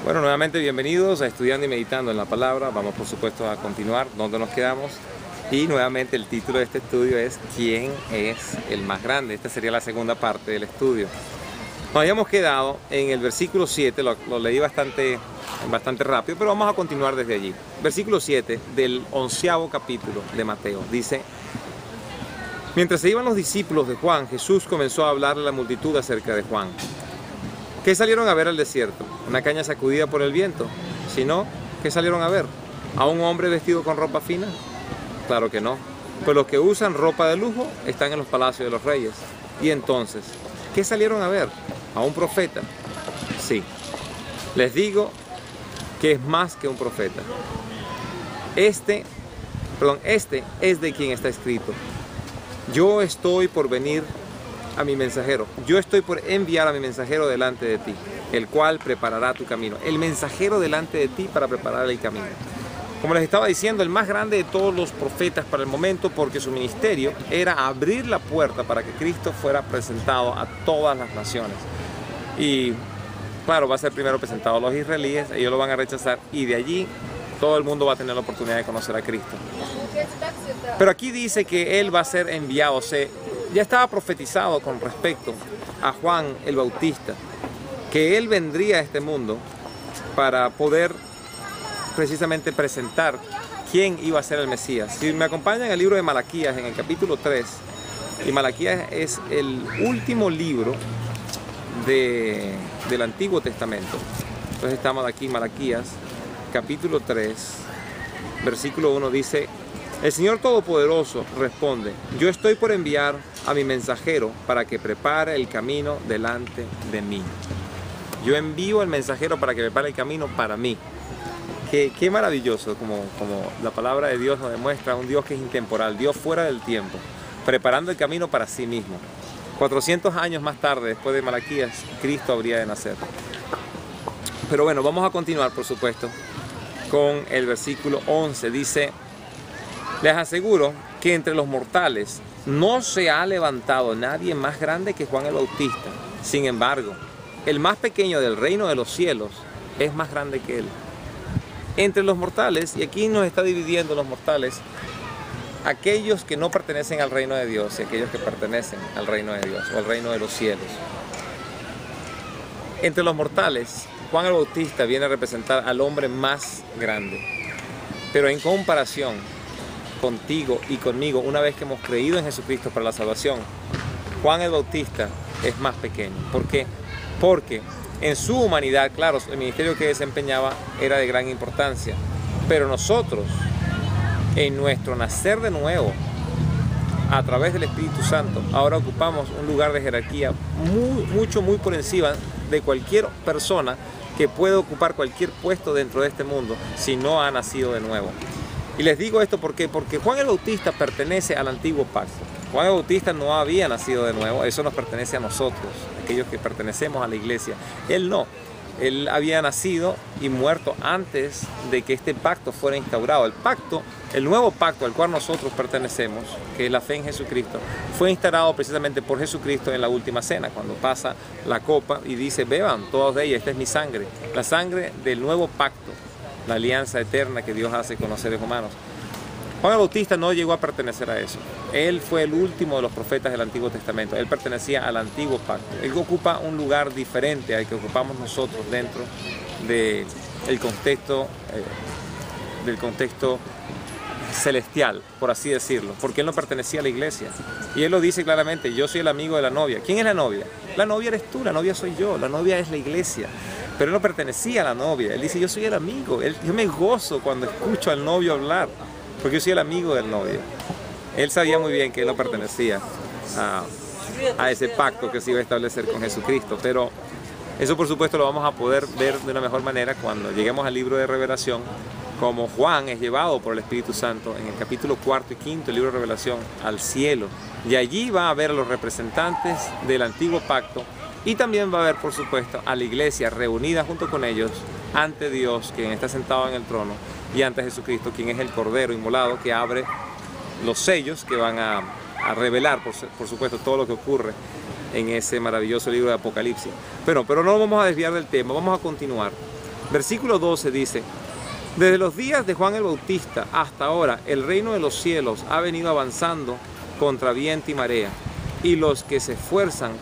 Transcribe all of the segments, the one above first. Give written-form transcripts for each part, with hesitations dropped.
Bueno, nuevamente bienvenidos a Estudiando y Meditando en la Palabra. Vamos por supuesto a continuar donde nos quedamos. Y nuevamente el título de este estudio es ¿Quién es el más grande? Esta sería la segunda parte del estudio. Nos habíamos quedado en el versículo 7, lo leí bastante rápido, pero vamos a continuar desde allí. Versículo 7 del 11º capítulo de Mateo dice: Mientras se iban los discípulos de Juan, Jesús comenzó a hablarle a la multitud acerca de Juan. ¿Qué salieron a ver al desierto? ¿Una caña sacudida por el viento? Si no, ¿qué salieron a ver? ¿A un hombre vestido con ropa fina? Claro que no. Pues los que usan ropa de lujo están en los palacios de los reyes. Y entonces, ¿qué salieron a ver? ¿A un profeta? Sí. Les digo que es más que un profeta. Este es de quien está escrito: Yo estoy por venir a mi mensajero. Yo estoy por enviar a mi mensajero delante de ti, el cual preparará tu camino. El mensajero delante de ti para preparar el camino. Como les estaba diciendo, el más grande de todos los profetas para el momento, porque su ministerio era abrir la puerta para que Cristo fuera presentado a todas las naciones. Y claro, va a ser primero presentado a los israelíes, ellos lo van a rechazar, y de allí todo el mundo va a tener la oportunidad de conocer a Cristo. Pero aquí dice que Él va a ser enviado. Ya estaba profetizado con respecto a Juan el Bautista, que Él vendría a este mundo para poder precisamente presentar quién iba a ser el Mesías. Si me acompañan al libro de Malaquías, en el capítulo 3, y Malaquías es el último libro del Antiguo Testamento. Entonces estamos aquí en Malaquías, capítulo 3, versículo 1, dice: El Señor Todopoderoso responde: Yo estoy por enviar a mi mensajero para que prepare el camino delante de mí. Yo envío al mensajero para que prepare el camino para mí. Qué maravilloso, como la palabra de Dios nos demuestra, un Dios que es intemporal, Dios fuera del tiempo, preparando el camino para sí mismo. 400 años más tarde, después de Malaquías, Cristo habría de nacer. Pero bueno, vamos a continuar, por supuesto, con el versículo 11. Dice: Les aseguro que entre los mortales no se ha levantado nadie más grande que Juan el Bautista. Sin embargo, el más pequeño del reino de los cielos es más grande que él. Entre los mortales, y aquí nos está dividiendo los mortales, aquellos que no pertenecen al reino de Dios y aquellos que pertenecen al reino de Dios o al reino de los cielos. Entre los mortales, Juan el Bautista viene a representar al hombre más grande. Pero en comparación contigo y conmigo, una vez que hemos creído en Jesucristo para la salvación, Juan el Bautista es más pequeño. ¿Por qué? Porque en su humanidad, claro, el ministerio que desempeñaba era de gran importancia, pero nosotros, en nuestro nacer de nuevo, a través del Espíritu Santo, ahora ocupamos un lugar de jerarquía muy por encima de cualquier persona que puede ocupar cualquier puesto dentro de este mundo si no ha nacido de nuevo. Y les digo esto porque Juan el Bautista pertenece al antiguo pacto. Juan el Bautista no había nacido de nuevo, eso nos pertenece a nosotros, aquellos que pertenecemos a la iglesia. Él no, él había nacido y muerto antes de que este pacto fuera instaurado. El nuevo pacto al cual nosotros pertenecemos, que es la fe en Jesucristo, fue instaurado precisamente por Jesucristo en la última cena, cuando pasa la copa y dice: beban todos de ella, esta es mi sangre, la sangre del nuevo pacto, la alianza eterna que Dios hace con los seres humanos. Juan el Bautista no llegó a pertenecer a eso. Él fue el último de los profetas del Antiguo Testamento. Él pertenecía al antiguo pacto. Él ocupa un lugar diferente al que ocupamos nosotros dentro del contexto celestial, por así decirlo, porque él no pertenecía a la iglesia. Y él lo dice claramente: yo soy el amigo de la novia. ¿Quién es la novia? La novia eres tú, la novia soy yo, la novia es la iglesia. Pero él no pertenecía a la novia. Él dice: yo soy el amigo. Yo me gozo cuando escucho al novio hablar, porque yo soy el amigo del novio. Él sabía muy bien que él no pertenecía a ese pacto que se iba a establecer con Jesucristo, pero eso por supuesto lo vamos a poder ver de una mejor manera cuando lleguemos al libro de Revelación, como Juan es llevado por el Espíritu Santo en el capítulo 4 y 5 del libro de Revelación al cielo, y allí va a ver a los representantes del antiguo pacto, y también va a ver por supuesto a la iglesia reunida junto con ellos ante Dios, quien está sentado en el trono, y ante Jesucristo, quien es el Cordero inmolado que abre los sellos que van a revelar por supuesto todo lo que ocurre en ese maravilloso libro de Apocalipsis. Pero no vamos a desviar del tema, vamos a continuar. Versículo 12 dice: desde los días de Juan el Bautista hasta ahora, el reino de los cielos ha venido avanzando contra viento y marea, y los que se esfuerzan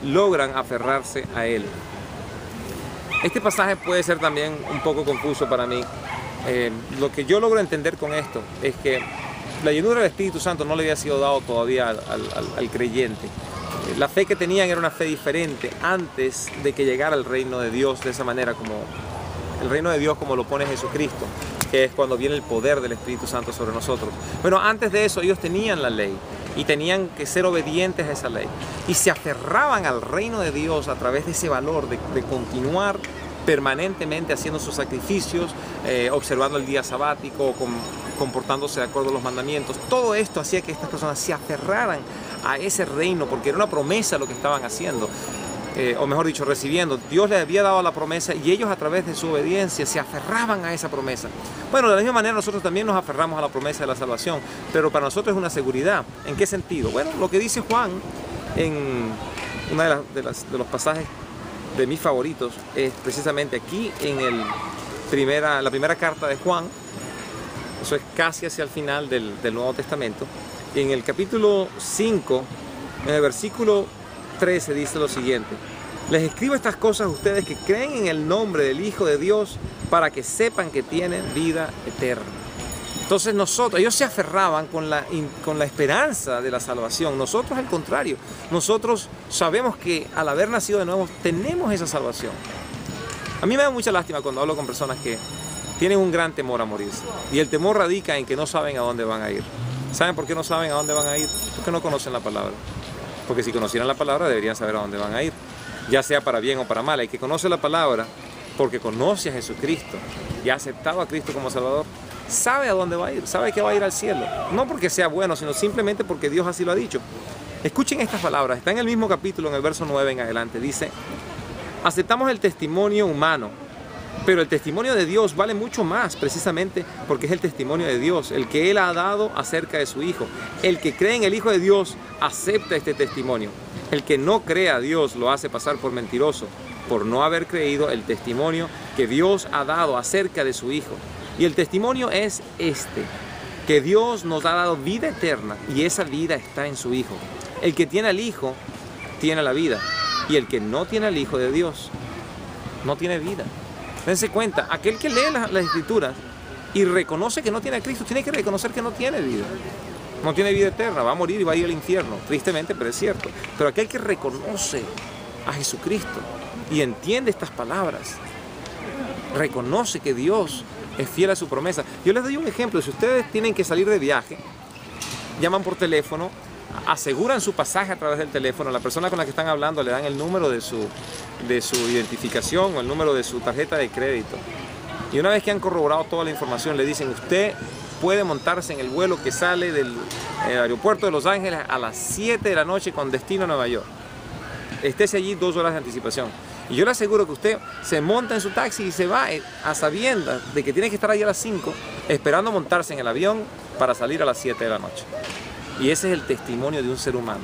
logran aferrarse a él. Este pasaje puede ser también un poco confuso para mí. Lo que yo logro entender con esto es que la llenura del Espíritu Santo no le había sido dado todavía al creyente. La fe que tenían era una fe diferente antes de que llegara el reino de Dios de esa manera, como el reino de Dios como lo pone Jesucristo, que es cuando viene el poder del Espíritu Santo sobre nosotros. Bueno, antes de eso ellos tenían la ley y tenían que ser obedientes a esa ley, y se aferraban al reino de Dios a través de ese valor de continuar permanentemente haciendo sus sacrificios, observando el día sabático, comportándose de acuerdo a los mandamientos. Todo esto hacía que estas personas se aferraran a ese reino, porque era una promesa lo que estaban haciendo, o mejor dicho, recibiendo. Dios les había dado la promesa y ellos, a través de su obediencia, se aferraban a esa promesa. Bueno, de la misma manera nosotros también nos aferramos a la promesa de la salvación, pero para nosotros es una seguridad. ¿En qué sentido? Bueno, lo que dice Juan en uno de los pasajes de mis favoritos es precisamente aquí en la primera carta de Juan. Eso es casi hacia el final del Nuevo Testamento. En el capítulo 5, en el versículo 13, dice lo siguiente: les escribo estas cosas a ustedes que creen en el nombre del Hijo de Dios, para que sepan que tienen vida eterna. Entonces ellos se aferraban con la esperanza de la salvación. Nosotros, al contrario, nosotros sabemos que al haber nacido de nuevo tenemos esa salvación. A mí me da mucha lástima cuando hablo con personas que tienen un gran temor a morirse, y el temor radica en que no saben a dónde van a ir. ¿Saben por qué no saben a dónde van a ir? Porque no conocen la palabra. Porque si conocieran la palabra deberían saber a dónde van a ir, ya sea para bien o para mal. El que conoce la palabra porque conoce a Jesucristo y ha aceptado a Cristo como Salvador, sabe a dónde va a ir, sabe que va a ir al cielo. No porque sea bueno, sino simplemente porque Dios así lo ha dicho. Escuchen estas palabras, está en el mismo capítulo, en el verso 9 en adelante. Dice: aceptamos el testimonio humano, pero el testimonio de Dios vale mucho más, precisamente porque es el testimonio de Dios, el que Él ha dado acerca de su Hijo. El que cree en el Hijo de Dios acepta este testimonio. El que no cree a Dios lo hace pasar por mentiroso, por no haber creído el testimonio que Dios ha dado acerca de su Hijo. Y el testimonio es este, que Dios nos ha dado vida eterna, y esa vida está en su Hijo. El que tiene al Hijo tiene la vida, y el que no tiene al Hijo de Dios no tiene vida. Dense cuenta, aquel que lee las Escrituras y reconoce que no tiene a Cristo, tiene que reconocer que no tiene vida. No tiene vida eterna, va a morir y va a ir al infierno, tristemente, pero es cierto. Pero aquel que reconoce a Jesucristo y entiende estas palabras, reconoce que Dios es fiel a su promesa. Yo les doy un ejemplo: si ustedes tienen que salir de viaje, llaman por teléfono, aseguran su pasaje a través del teléfono, la persona con la que están hablando le dan el número de su identificación o el número de su tarjeta de crédito, y una vez que han corroborado toda la información le dicen: usted puede montarse en el vuelo que sale del aeropuerto de Los Ángeles a las 7 de la noche con destino a Nueva York. Estése allí 2 horas de anticipación. Y yo le aseguro que usted se monta en su taxi y se va a sabiendas de que tiene que estar allí a las 5, esperando montarse en el avión para salir a las 7 de la noche. Y ese es el testimonio de un ser humano.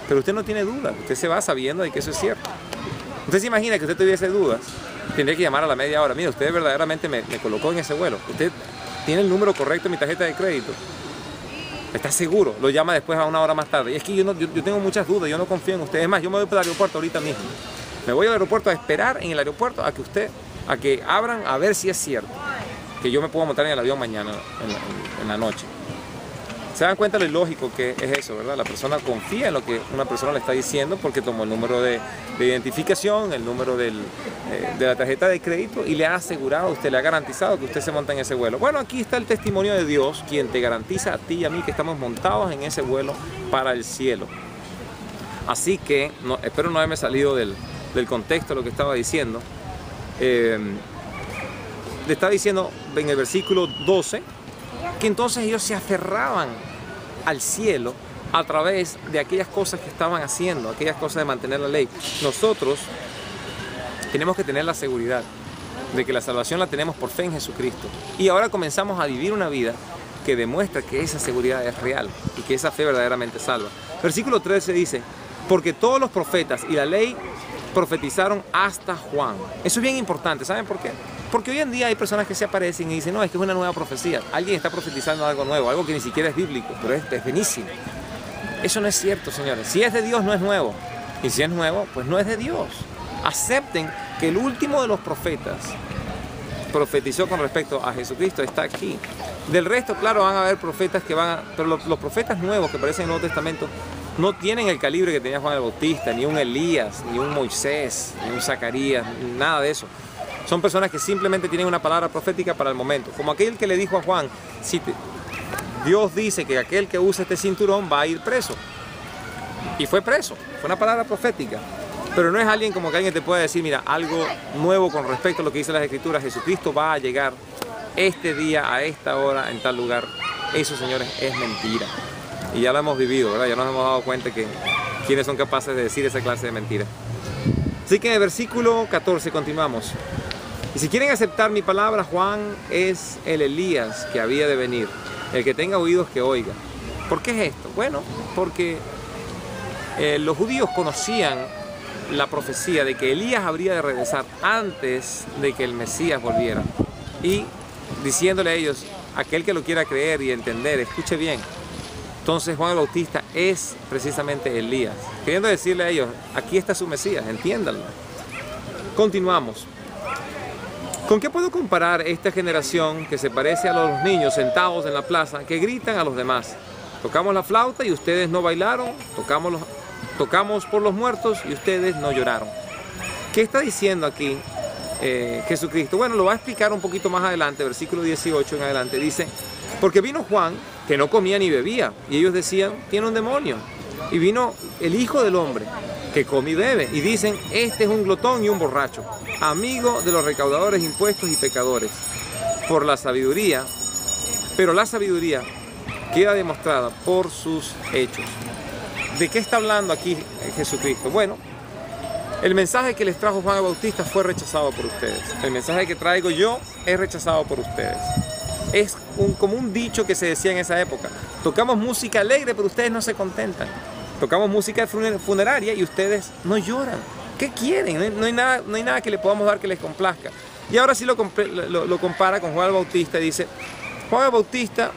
Pero usted no tiene dudas, usted se va sabiendo de que eso es cierto. Usted se imagina que usted tuviese dudas, tendría que llamar a la media hora: mire, usted verdaderamente me colocó en ese vuelo, usted tiene el número correcto en mi tarjeta de crédito, ¿está seguro? Lo llama después a 1 hora más tarde. Y es que yo tengo muchas dudas, yo no confío en usted. Es más, yo me voy para el aeropuerto ahorita mismo. Me voy al aeropuerto a esperar en el aeropuerto a que abran, a ver si es cierto que yo me puedo montar en el avión mañana en la noche. ¿Se dan cuenta lo ilógico que es eso, verdad? La persona confía en lo que una persona le está diciendo porque tomó el número de identificación, el número de la tarjeta de crédito, y le ha asegurado, usted le ha garantizado que usted se monta en ese vuelo. Bueno, aquí está el testimonio de Dios, quien te garantiza a ti y a mí que estamos montados en ese vuelo para el cielo. Así que, espero no haberme salido del contexto de lo que estaba diciendo. Le está diciendo en el versículo 12 que entonces ellos se aferraban al cielo a través de aquellas cosas que estaban haciendo, aquellas cosas de mantener la ley. Nosotros tenemos que tener la seguridad de que la salvación la tenemos por fe en Jesucristo, y ahora comenzamos a vivir una vida que demuestra que esa seguridad es real y que esa fe verdaderamente salva. Versículo 13 dice: porque todos los profetas y la ley profetizaron hasta Juan. Eso es bien importante, ¿saben por qué? Porque hoy en día hay personas que se aparecen y dicen, no, es que es una nueva profecía. Alguien está profetizando algo nuevo, algo que ni siquiera es bíblico, pero es buenísimo. Eso no es cierto, señores. Si es de Dios, no es nuevo. Y si es nuevo, pues no es de Dios. Acepten que el último de los profetas profetizó con respecto a Jesucristo, está aquí. Del resto, claro, van a haber profetas que van a... Pero los profetas nuevos que aparecen en el Nuevo Testamento no tienen el calibre que tenía Juan el Bautista, ni un Elías, ni un Moisés, ni un Zacarías, nada de eso. Son personas que simplemente tienen una palabra profética para el momento. Como aquel que le dijo a Juan, Dios dice que aquel que usa este cinturón va a ir preso. Y fue preso, fue una palabra profética. Pero no es alguien como que alguien te pueda decir, mira, algo nuevo con respecto a lo que dice las Escrituras. Jesucristo va a llegar este día, a esta hora, en tal lugar. Eso, señores, es mentira. Y ya lo hemos vivido, ¿verdad? Ya nos hemos dado cuenta que quiénes son capaces de decir esa clase de mentiras. Así que en el versículo 14 continuamos. Y si quieren aceptar mi palabra, Juan es el Elías que había de venir. El que tenga oídos que oiga. ¿Por qué es esto? Bueno, porque los judíos conocían la profecía de que Elías habría de regresar antes de que el Mesías volviera. Y diciéndole a ellos, aquel que lo quiera creer y entender, escuche bien. Entonces Juan el Bautista es precisamente Elías. Queriendo decirle a ellos, aquí está su Mesías, entiéndanlo. Continuamos. ¿Con qué puedo comparar esta generación que se parece a los niños sentados en la plaza que gritan a los demás? Tocamos la flauta y ustedes no bailaron, tocamos por los muertos y ustedes no lloraron. ¿Qué está diciendo aquí Jesucristo? Bueno, lo va a explicar un poquito más adelante, versículo 18 en adelante. Dice, porque vino Juan, que no comía ni bebía, y ellos decían, tiene un demonio. Y vino el Hijo del Hombre, que come y bebe, y dicen, este es un glotón y un borracho, amigo de los recaudadores de impuestos y pecadores. Por la sabiduría, pero la sabiduría queda demostrada por sus hechos. ¿De qué está hablando aquí Jesucristo? Bueno, el mensaje que les trajo Juan el Bautista fue rechazado por ustedes. El mensaje que traigo yo es rechazado por ustedes. Es como un dicho que se decía en esa época. Tocamos música alegre, pero ustedes no se contentan. Tocamos música funeraria y ustedes no lloran. ¿Qué quieren? No hay nada que le podamos dar que les complazca. Y ahora sí lo compara con Juan el Bautista y dice, Juan el Bautista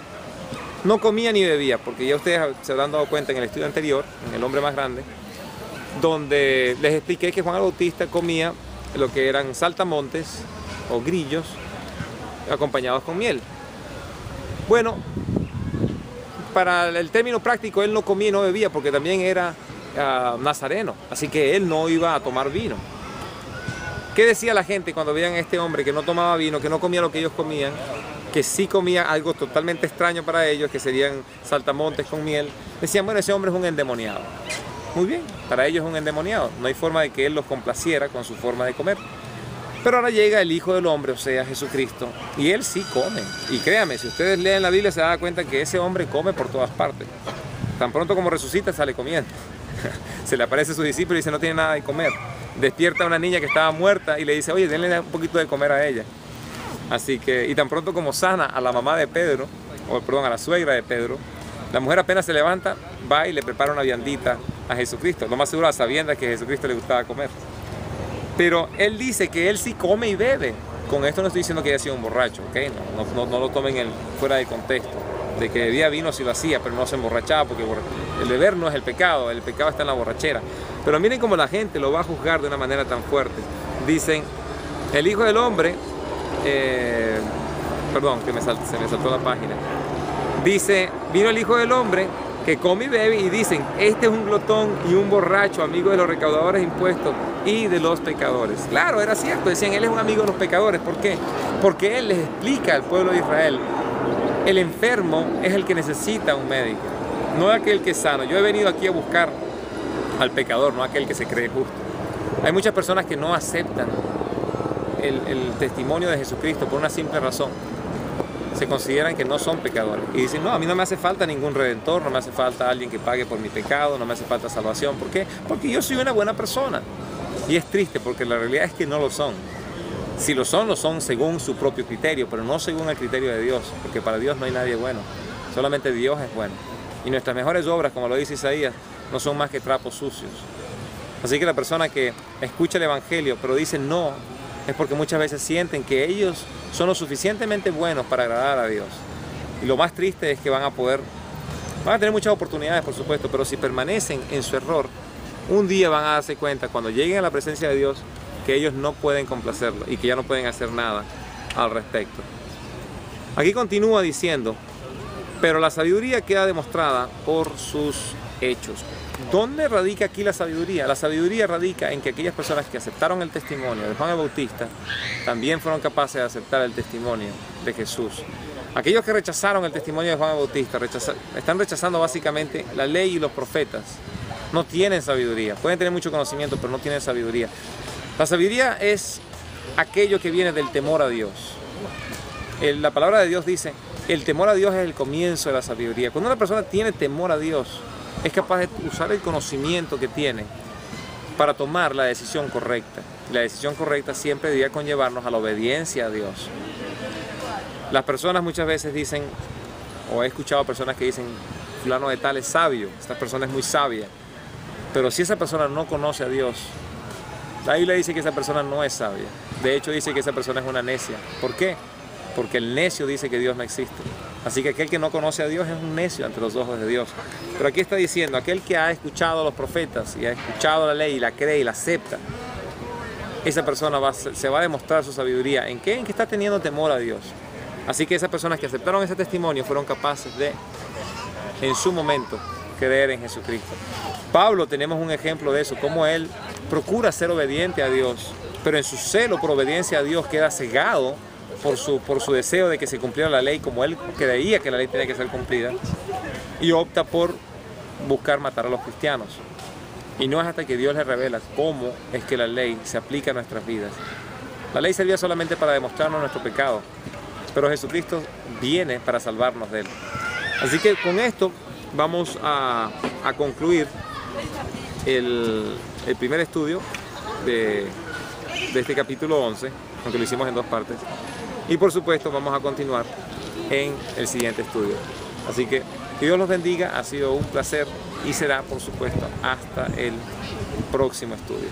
no comía ni bebía, porque ya ustedes se habrán dado cuenta en el estudio anterior, en El Hombre Más Grande, donde les expliqué que Juan el Bautista comía lo que eran saltamontes o grillos acompañados con miel. Bueno, para el término práctico, él no comía y no bebía porque también era nazareno, así que él no iba a tomar vino. ¿Qué decía la gente cuando veían a este hombre que no tomaba vino, que no comía lo que ellos comían, que sí comía algo totalmente extraño para ellos, que serían saltamontes con miel? Decían, bueno, ese hombre es un endemoniado. Muy bien, para ellos es un endemoniado. No hay forma de que él los complaciera con su forma de comer. Pero ahora llega el Hijo del Hombre, o sea, Jesucristo, y él sí come. Y créanme, si ustedes leen la Biblia se dan cuenta que ese hombre come por todas partes. Tan pronto como resucita, sale comiendo. Se le aparece a sus discípulos y dice, no tiene nada de comer. Despierta a una niña que estaba muerta y le dice, oye, denle un poquito de comer a ella. Así que, y tan pronto como sana a la mamá de Pedro, o perdón, a la suegra de Pedro, la mujer apenas se levanta, va y le prepara una viandita a Jesucristo. Lo más seguro a sabiendas que a Jesucristo le gustaba comer. Pero él dice que él sí come y bebe. Con esto no estoy diciendo que haya sido un borracho, ¿okay? No lo tomen fuera de contexto. De que bebía vino sí lo hacía, pero no se emborrachaba, porque el beber no es el pecado está en la borrachera. Pero miren cómo la gente lo va a juzgar de una manera tan fuerte. Dicen, el Hijo del Hombre, perdón, que se me saltó la página. Dice, vino el Hijo del Hombre que come y bebe, y dicen, este es un glotón y un borracho, amigo de los recaudadores de impuestos y de los pecadores. Claro, era cierto, decían, él es un amigo de los pecadores. ¿Por qué? Porque él les explica al pueblo de Israel, el enfermo es el que necesita un médico, no aquel que es sano. Yo he venido aquí a buscar al pecador, no aquel que se cree justo. Hay muchas personas que no aceptan el testimonio de Jesucristo por una simple razón. Se consideran que no son pecadores y dicen, no, a mí no me hace falta ningún redentor, no me hace falta alguien que pague por mi pecado, no me hace falta salvación. ¿Por qué? Porque yo soy una buena persona. Y es triste porque la realidad es que no lo son. Si lo son según su propio criterio, pero no según el criterio de Dios, porque para Dios no hay nadie bueno, solamente Dios es bueno. Y nuestras mejores obras, como lo dice Isaías, no son más que trapos sucios. Así que la persona que escucha el Evangelio pero dice no, es porque muchas veces sienten que ellos son lo suficientemente buenos para agradar a Dios. Y lo más triste es que van a tener muchas oportunidades, por supuesto, pero si permanecen en su error, un día van a darse cuenta, cuando lleguen a la presencia de Dios, que ellos no pueden complacerlo y que ya no pueden hacer nada al respecto. Aquí continúa diciendo, pero la sabiduría queda demostrada por sus hechos. ¿Dónde radica aquí la sabiduría? La sabiduría radica en que aquellas personas que aceptaron el testimonio de Juan el Bautista también fueron capaces de aceptar el testimonio de Jesús. Aquellos que rechazaron el testimonio de Juan el Bautista están rechazando básicamente la ley y los profetas. No tienen sabiduría. Pueden tener mucho conocimiento, pero no tienen sabiduría. La sabiduría es aquello que viene del temor a Dios. La palabra de Dios dice, el temor a Dios es el comienzo de la sabiduría. Cuando una persona tiene temor a Dios, es capaz de usar el conocimiento que tiene para tomar la decisión correcta. La decisión correcta siempre debería conllevarnos a la obediencia a Dios. Las personas muchas veces dicen, o he escuchado personas que dicen, fulano de tal es sabio, esta persona es muy sabia. Pero si esa persona no conoce a Dios, la Biblia dice que esa persona no es sabia. De hecho dice que esa persona es una necia. ¿Por qué? Porque el necio dice que Dios no existe. Así que aquel que no conoce a Dios es un necio ante los ojos de Dios. Pero aquí está diciendo, aquel que ha escuchado a los profetas y ha escuchado la ley y la cree y la acepta, esa persona se va a demostrar su sabiduría. ¿En qué? En que está teniendo temor a Dios. Así que esas personas que aceptaron ese testimonio fueron capaces de, en su momento, creer en Jesucristo. Pablo, tenemos un ejemplo de eso, cómo él procura ser obediente a Dios, pero en su celo por obediencia a Dios queda cegado por su deseo de que se cumpliera la ley como él creía que la ley tenía que ser cumplida, y opta por buscar matar a los cristianos. Y no es hasta que Dios le revela cómo es que la ley se aplica a nuestras vidas. La ley servía solamente para demostrarnos nuestro pecado, pero Jesucristo viene para salvarnos de él. Así que con esto vamos a concluir el primer estudio de este capítulo 11, aunque lo hicimos en 2 partes. Y por supuesto vamos a continuar en el siguiente estudio. Así que Dios los bendiga, ha sido un placer y será por supuesto hasta el próximo estudio.